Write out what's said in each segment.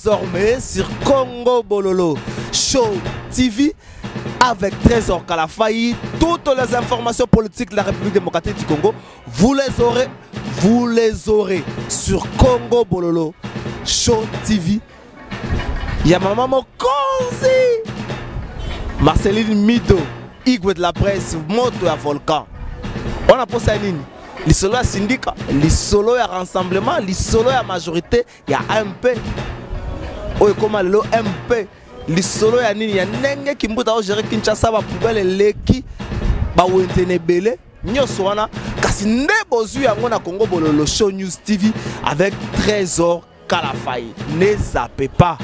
désormais sur Congo Bololo Show TV avec Trésor Kalafayi. Toutes les informations politiques de la République démocratique du Congo, vous les aurez sur Congo Bololo Show TV. Il y a maman Mokonzi, Marceline Mido, Igwe de la presse, Moto à Volcan. On a posé à Nini. L'isolo à syndicat, l'isolo à rassemblement, l'isolo à majorité, il y a MP. Oh, comment le MP, l'isolo à Nini, il y a Nenge qui m'a géré Kinshasa, va poubelle leki, ba wentene belé, nyoswana, kasi nebozu ya ngona Congo Bololo Show News TV avec Trésor Kalafayi. Ne zappez pas.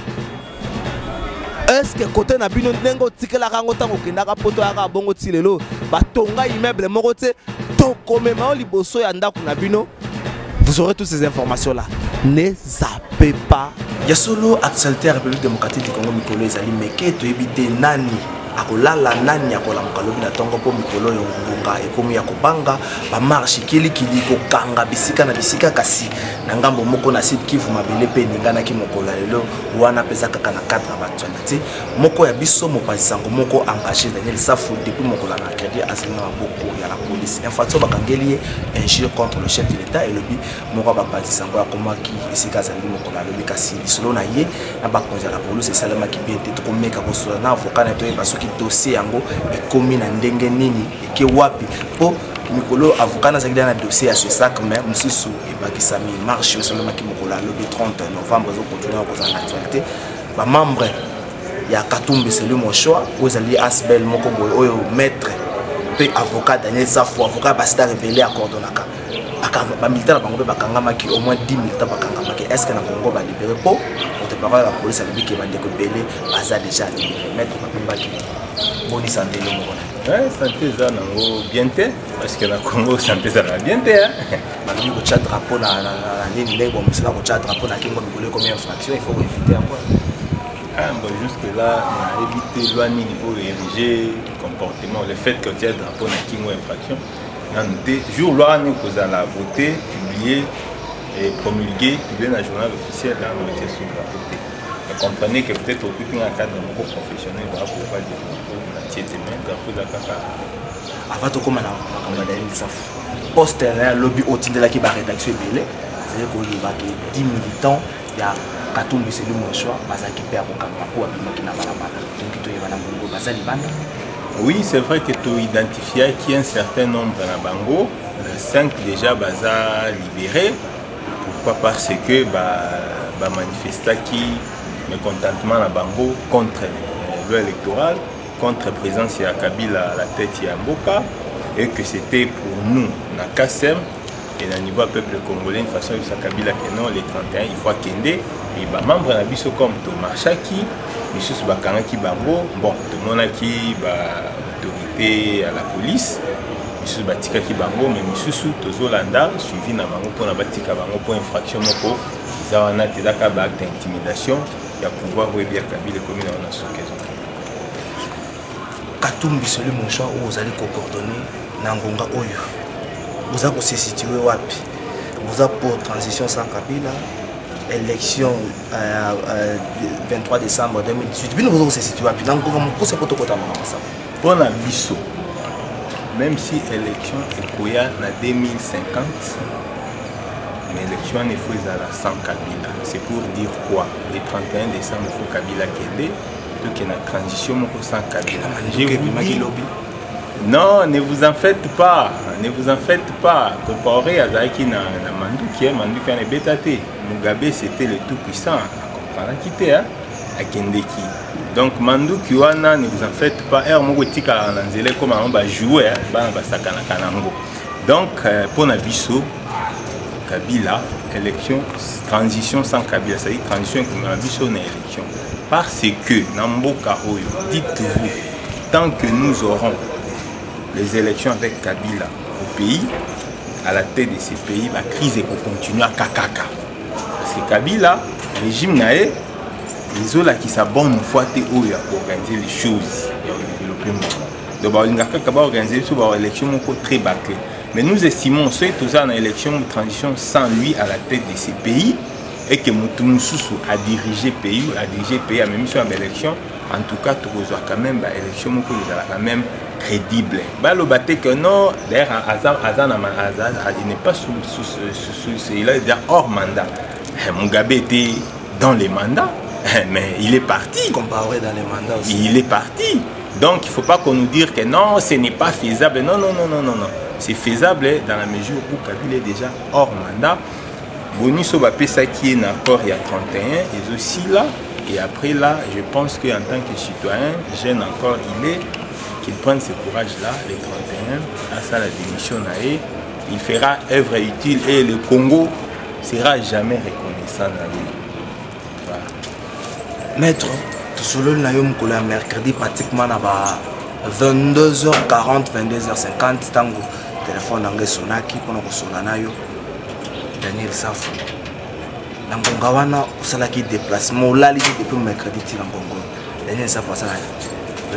Est-ce que côté na bino nengo tikela rango tango kendaka poto ya bongo tilelo batonga immeuble moko te to komema liboso ya ndako na bino, vous aurez toutes ces informations là. Ne zappez pas. Ya solo actualité République démocratique du Congo mikolo ezali meke to ebite nani akolala nani akola mukalobi na tongo po mikolo yo ngunga ekomi ya kobanga ba marche kilikili ko kanga bisika na bisika kasi na ngambo moko na site Kivu mabele pe ningana ki mokola lelo wana pesa kaka na cadre ba actualité moko ya biso mopanzisango moko engagé Daniel Safu depuis mokola na crédit asina boko ya la police infraction bakangeli injure contre le chef de l'état et le bi moko ba panzisango ya komaki esika zali mokola lobi kasi solo na ye na bakonza la police salama ki bien te ko meka ko solo na avocat na to e baso ki dossier yango ekomi na ndenge nini eke wapi po mikolo avocat na zakida na dossier à ce sac mais mususu e bakisami marche solo maki mokola le 30 novembre zo continuer ko za actualité ba membre ya Katumbi c'est lui mon choix aux alliés Asbel moko boy oyo maître pe avocat Daniel Safu avocat basta rebelle à Cordonaka ba militaire bango bakanga maki au moins 10 militaires bakanga maki est-ce que na Congo ba libérer po on te parle la police a dit que ba ndeko belé baza déjà libéré maître bakambaki bonne santé le moko. Ouais, santé ça nango bien te parce que na Congo santé ça va bien te hein. Ba lui ko chat drapeau na nini lebo msela ko chat drapeau na kingo mikolo comme infraction il faut éviter encore. Ah bon jusque là on a évité loi nini pour ériger comportement le fait que tu as drapeau na kingo infraction. Jour loi nous la voter, publier et promulguer, publier dans le journal officiel dans le métier sur la voter. Vous comprenez que peut-être au plus un cadre professionnel va pouvoir dire la tiède main, drapeau de la caca. Avant de commencer à Daniel Safu, poster lobby au titre de la rédaction belé, c'est-à-dire qu'il y a 10 militants, il y a Katumbi c'est le mon choix, Bazaki perd au Kamakou, à Bimaki Nabalabala, donc il y a un Bazali Banda. Oui, c'est vrai que tu identifies qu'il y a un certain nombre dans la Bango, 5 déjà baza libérés. Pourquoi? Parce que manifesta qui mécontentement la Bango contre le électoral, contre la présence de Kabila à la tête de Mboka, et que c'était pour nous, na Kassem, et dans le niveau peuple congolais, une façon de Kabila que non, les 31, il faut Kende, et les membres de la biso comme Thomas Chaki, Monsieur Bakanaki Bango, bon, tout le monde qui autorité à la police, Monsieur Batikaki Bango, mais Monsieur Tozolanda, suivi na Bango pour la Batika Bango pour infraction, pour Zawana Tedaka acte d'intimidation, il y a pouvoir bien Kabila comme il en a souqué. Katumbi, c'est le mon choix où vous allez coordonner Nangonga Oyo. Vous avez se situé wapi? Vous avez pour transition sans Kabila. Élection 23 décembre 2018. Puis nous vous se situer puis donc comment c'est pour tout côté ça. Pour la biso. Même si l'élection est koya na 2050, mais l'élection n'est pas sans Kabila. C'est pour dire quoi? Le 31 décembre il faut Kabila Kende, donc il y a une transition sans Kabila. Non, ne vous en faites pas, ne vous en faites pas. Comparé à Zaki na Manduki, Manduki est bétaté. Mugabe c'était le tout puissant, comprendre qui était à Kendeki. Donc Manduki wana ne vous en faites pas. Er mongo tika nanzele comme on va jouer, ba sakana kanango. Donc pour Nabiso, Kabila, élection, transition sans Kabila, c'est-à-dire transition comme Nabiso na élection. Parce que Namboka Oyo, dites-vous, tant que nous aurons les élections avec Kabila au pays, à la tête de ces pays, la crise est pour continuer à Kakaka. Parce que Kabila, le régime naé, les autres qui s'abonnent une fois pour organiser les choses. Donc, on va organiser une élection très bâclée. Mais nous estimons que tout ça dans l'élection de transition sans lui à la tête de ces pays, et que Moutoumoussousou a dirigé le pays, a même sur l'élection, en tout cas, tu reçois quand même l'élection, quand même crédible. Le bâté que non, d'ailleurs, il n'est pas il est déjà hors mandat. Mugabe était dans les mandats, mais il est parti. Comparé dans les mandats aussi. Il est parti. Donc, il ne faut pas qu'on nous dise que non, ce n'est pas faisable. Non. C'est faisable dans la mesure où Kabila est déjà hors mandat. Boni Sobapé, ça qui est encore il y a 31, et aussi là. Et après là, je pense qu'en tant que citoyen, jeune encore, qu'il prenne ce courage-là, les 31, à ça la démission, il fera œuvre utile et le Congo sera jamais reconnaissant dans lui. Voilà. Maître, tout le mercredi pratiquement à 22h40, 22h50, tango téléphone nange sonaki pour nous sonanayo Daniel Safou. Nangonga wana usalaki déplacement olali depuis mercredi ti Nangongo. Daniel Safou ça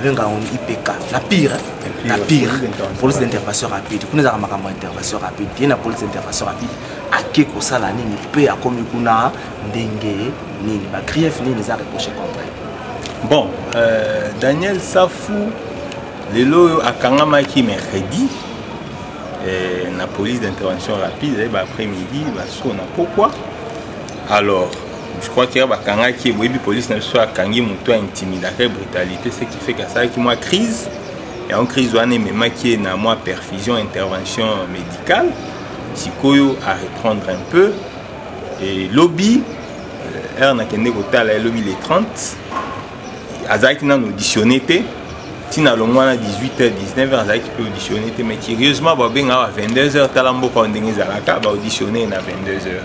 venga on IPK la pire police d'intervention rapide. Kuna za makambo intervention rapide. Tena police d'intervention rapide akeko sala nini pe akomi kuna ndenge nini ba grief nini za reprocher contre. Bon, Daniel Safou le lo akangamaki mercredi la police d'intervention rapide après-midi pourquoi alors je crois qu'il y a la police n'a pas kangi muto intimidation brutalité ce qui fait que ça qui moi crise et en crise on est même qui na moi perfusion intervention médicale sikoyo à reprendre un peu et lobby na kende kotala lobby les 30 azaki na auditionné si na longwa 18h 19h qui peut auditionner mais curieusement à 22h talambo quand ndenge zalaka ba auditionner na 22h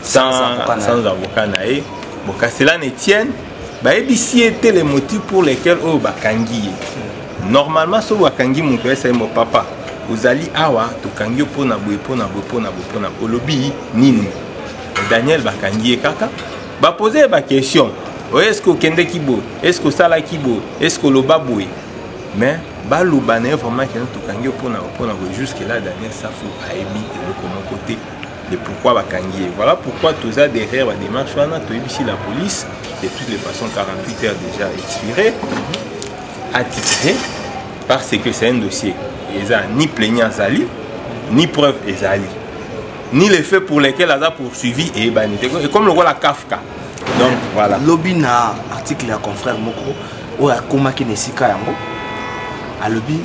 sans avocat naé bon cela ne tienne ba ebisi était les motifs pour lesquels oh ba kangi normalement so wa kangi mon père c'est mon papa vous allez awa to kangi pona lobby nini Daniel ba kangi kaka ba poser ba question est-ce que kende kibo est-ce que sala kibo est-ce que lo baboué mais balubane vraiment que tout kangi pour jusque là Daniel Safou a émis de mon côté de pourquoi bakangi voilà pourquoi tout ça derrière la démarche on a tout ici la police de toutes les façons 48 heures déjà expiré attitré parce que c'est un dossier et ça ni plaignant Zali ni preuve Zali ni les faits pour lesquels elle a poursuivi et banité et comme le roi la Kafka donc voilà lobby na article ya confrère moko o akoma ki nesika yango à lobby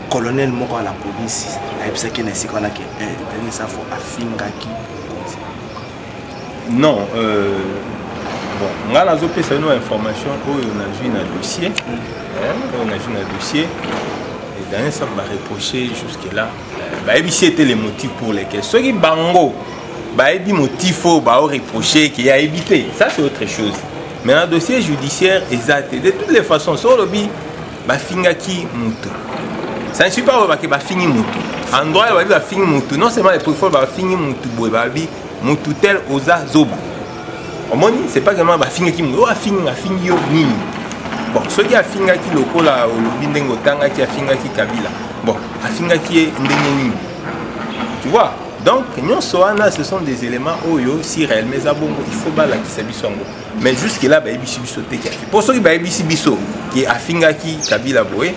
colonel moko à la police a epsaki nesika na ke Daniel Safou afingaki non bon nga nazo pesa no information oyo na vu na dossier on a vu un dossier et Daniel Safou va reprocher jusque là bah c'était les motifs pour lesquels ceux qui bango bah il dit motif bah reprocher qu'il a évité ça c'est autre chose mais dans le dossier judiciaire exact de toutes les façons sur le bi bah fingaki mutu ça ne suit pas bah que bah fini mutu en droit il va fini mutu non seulement les préfets bah fini mutu boy bah bi mutu tel oza zoba au moins c'est pas vraiment bah fingaki mutu a fini yo nini bon ceux qui a fingaki lokola au lobby ndengo tanga qui a fingaki Kabila bon a fingaki ndenge nini tu vois. Donc, ce sont des éléments où si réellement il faut que ça soit mais jusque-là, il y a pour ceux qui a fingaki Kabila boé,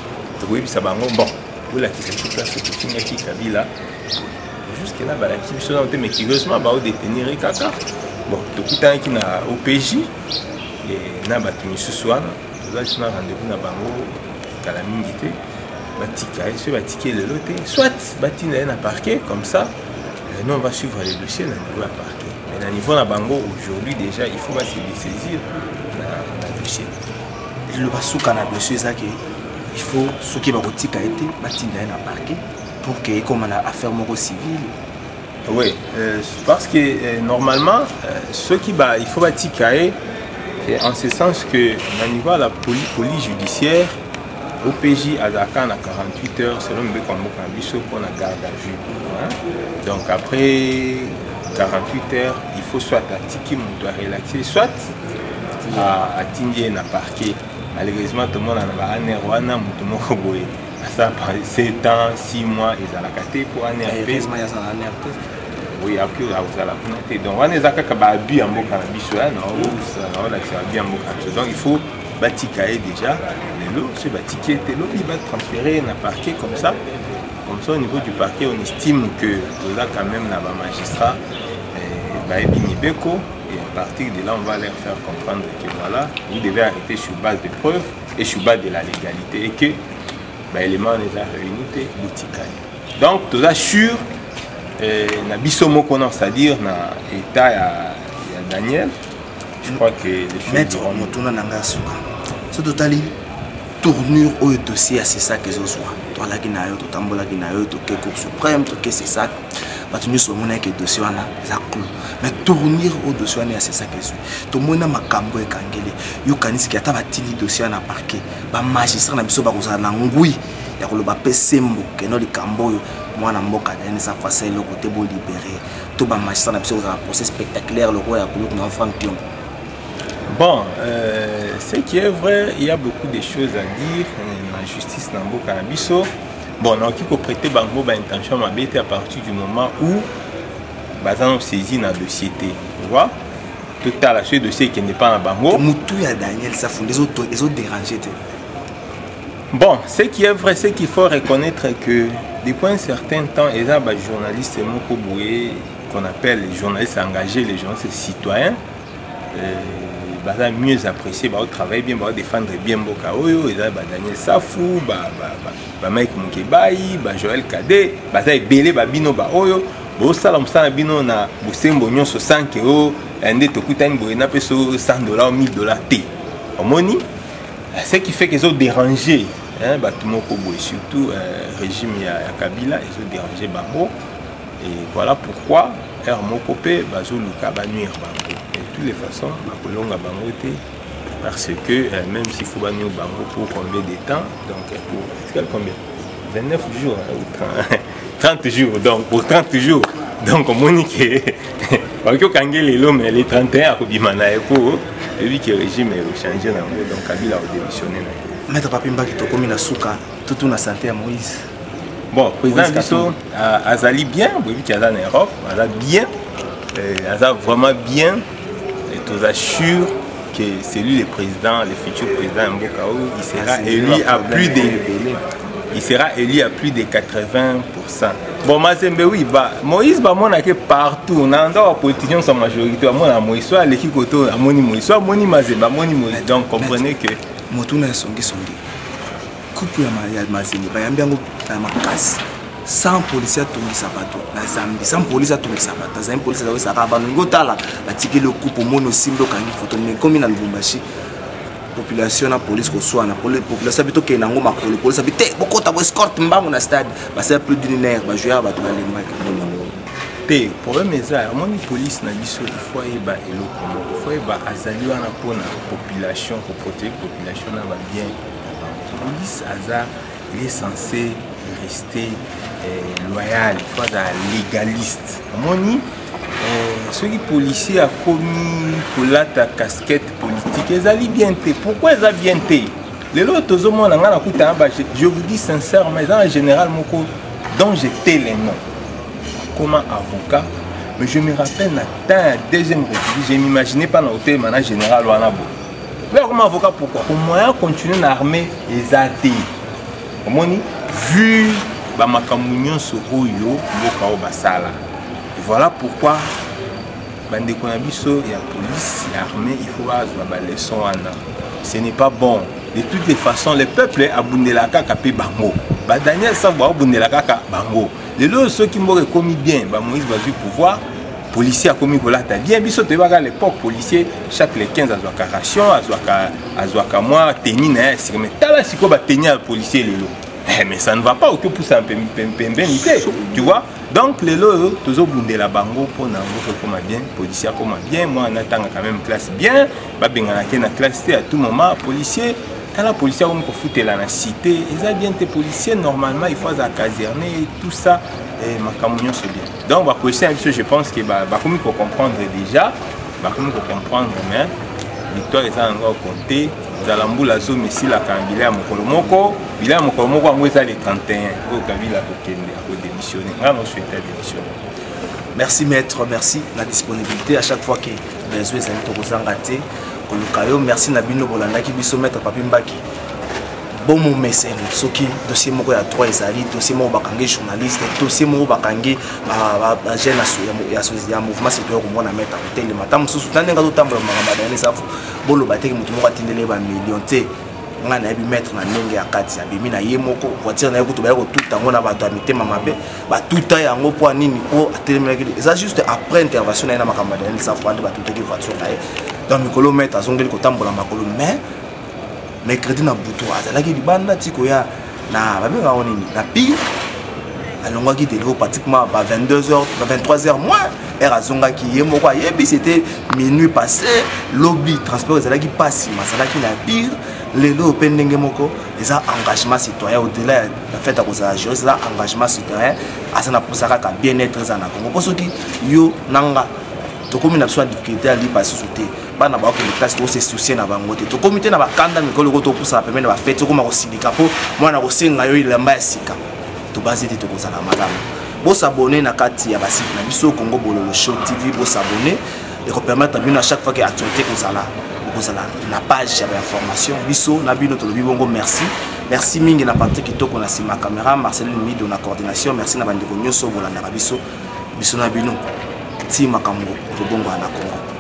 bon, vous la qui fingaki Kabila, jusque-là, mais curieusement, il détenir Kaka. Bon, tout le temps qui a OPJ, et n'a pas tenu ce soir, nous avons rendez-vous dans Bango, Calamité, le loté, soit bâtiment à parquet comme ça. Nous on va suivre les dossiers dans le niveau à parquet. Mais dans le niveau de Bango, aujourd'hui déjà, il faut se saisir dans le dossier. Le basouka na dossier, c'est il faut ce qui va été bâti dans le parquet pour que comme on a affaire civile. Oui, parce que normalement, ce qui va, il faut bâtir en ce sens que dans le niveau de la police judiciaire, OPJ à Dakar à 48 heures selon le Bécambo pour la garde à vue. Donc après 48 heures, il faut soit à Tiki doit relaxer, soit à Tindier na parquet. Malheureusement, tout le monde a un erreur, ça par 7 ans, 6 mois, ils ont la carte pour un RP. oui après la communauté donc on est à kaka bu en boka na biso là non ça là c'est bien en boka donc il faut batikaer déjà les lots ce batiquer tes lots il va transférer na parquet comme ça au niveau du parquet on estime que là quand même là magistrat bah Beko et à partir de là on va leur faire comprendre que voilà vous devez arrêter sur base de preuves et sur base de la légalité et que bah éléments les a réunis bouticaille donc tout ça sur na biso moko c'est-à-dire na état ya Daniel je crois que les choses maître motuna nanga suka ce totali tournure au dossier c'est ça que je vois toi là qui na yo to tambola qui na yo to que cour suprême to que c'est ça batuni so mona que dossier wana za clou mais tournure au dossier wana c'est ça que je to mona makambo e kangele yo kanisi ki ata batili dossier na parquet ba magistrat na biso ba kozala na ngui ya koloba pesembo que no likambo yo mwana mboka dani sa facile le côté bon libéré to ba magistrat na biso kozala procès spectaculaire le roi ya koloka na Franck Dion. Bon, ce qui est vrai, il y a beaucoup de choses à dire. La justice n'a pas cannabis. Bon, on a prêté bango intention à à partir du moment où on saisit dans le dossier. Tu vois, tout à la suite dossier qui n'est pas dans bango. Moutou ya Daniel, ça font les autres dérangés. Bon, ce qui est vrai, c'est qu'il faut reconnaître que depuis un certain temps, il y a des journalistes qu'on appelle les journalistes engagés, les journalistes citoyens. Mieux apprécier, travailler bien, défendre bien Bokaoyo, Daniel Safou, Mike Mukebayi, Joël Kade, Belé, Bino, Oyo, Salam Bino, na Boussembo Nyon 5 euros, un des Tokutan Boena Peso $100, $1000 Omoni, ce qui fait qu'ils ont dérangé, surtout régime Kabila, ils ont dérangé Bango, et voilà pourquoi Hermokopé, Bazoluka, Banuir Bango. De toutes les façons, parce que même s'il faut banir Bango pour combien de temps, donc pour combien 29 jours ou 30 jours, donc pour 30 jours, donc on dit que mais les 31 à Kobimana et pour lui que le régime est changé, donc Kabila a démissionné. Maître Papimba qui t'a commis la souka, tout la santé à Moïse. Bon, président Bisso, Azali bien, oui, qui est en Europe, Azali bien, Azali vraiment bien. Je vous assure que c'est lui le président, le futur président Mbokao, il sera élu à plus de 80%. Bon, Mazembe, oui, Moïse, on a que partout, on a des politiciens sont majorité, on a Moïse, soit l'équipe auto, on a Moïse, soit Moni Mazembe, Moni Moïse. Donc, comprenez que. Motuna Songi Songi. Coupe ya Mazembe, Bayambiango, Makas. Sans policier à tourner sabato, sans policier à tourner sabato, sans policier à tourner sabato, ngotala, batiquer le coup pour mon simbo kangi photo, mais comme il a le Lubumbashi, population la police reçoit, la population habite au Kenango, ma police habite, beaucoup de escorte mbam na stade, c'est plus d'une heure, jouer à battre les mains. Le problème est ça, mon police n'a dit il faut y aller il faut y aller à Zali wana pour la population, pour protéger la population na va bien. La police Azar, il est censé rester loyal, il faut être légaliste. Moni, ceux qui policiers a commis pour la casquette politique, ils allaient bien té. Pourquoi ils allaient bien té? Les autres je vous dis sincèrement, en général, dont j'étais les noms comme avocat, mais je me rappelle dans la deuxième république, je ne m'imaginais pas dans l'hôtel maintenant général Wanabo. Mais comme avocat, pourquoi? Pour moi, continuer à armer les athées. Moni, vu ma communion sur Oyo, Basala. Et voilà pourquoi, il y a police, il y a armée, il faut avoir des leçons. Ce n'est pas bon. De toutes les façons, le peuple a abondé la caca Bango. Daniel Sabo a abondé la caca Bango. Les autres, ceux qui m'auraient commis bien, Moïse va du pouvoir. Policier a commis la bien, à l'époque, policier, chaque les 15 à ration, à moi, tenir, mais t'as là, si quoi, tenir policier, mais ça ne va pas, auto pour ça, tu vois. Donc, les lots, toujours bundé la bango pour n'avoir comme bien, policier comme bien, moi, on attend quand même classe bien, la classe à tout moment, policier. Quand la policier on fout là dans la cité, ils ont bien des policiers normalement il faut à caserner tout ça et ma communion c'est bien. Donc la policier je pense que comme il faut comprendre déjà, comme il faut comprendre mais victoire est encore compté. Zalamboula zone ici la Kabila Mokolomoko, Bila Mokolomoko en les 31 au Kabila a démissionné. Là on souhaite démissionner. Merci maître, merci la disponibilité à chaque fois que besoin est raté. Merci Nabino Bolandaki biso maître Papi Mbaki. Bon mon mécène, ce qui dossier moko ya 3 ezali, dossier moko bakangi journaliste, dossier moko bakangi ba jeune association mouvement citoyen ko mona mettre à côté le matin sous tandenga to tambola mangamba dans les afo bolo bateki mutu moko atindele ba million te ngana ebi mettre na ndenge ya kati ya bimi na ye moko voiture na kutu ba ko tout tango na bato amitema mabe ba tout yango po nini po atelemela ça juste après intervention na makamba dans les afo ande ba tout ki voiture na ye dans mikolo mettre azongeli ko tambola makolo mais mercredi na buto azalaki libanda tiko ya na babenga onini na pire alongaki télé pratiquement à 22h 23h moins era zongaki yemoko yebi c'était minuit passé lobby transport ezalaki passe mazalaki na pire lelo pendenge moko eza engagement citoyen au-delà la fête à cause de gérer ça engagement citoyen asana posaka ka bien-être za na Congo posoki yo nanga to comme na soit difficulté à li passer sauter bana ba ko classe to se soucier na bango te to comité na bakanda mikolo ko to pusa pembe na ba fête ko ma ko sindika po mwana ko senga yo ilamba ya sika to base te to ko sala malamu bo s'abonner na kati ya basite na biso Congo Bololo Show TV bo s'abonner et ko permettre bino à chaque fois que actualité ko sala na page ya information biso na bino to lobi bongo merci mingi na partie kitoko na sima caméra Marcel Mido na coordination merci na bandeko nyoso bolanda biso na bino ti makambo to bongo na Congo.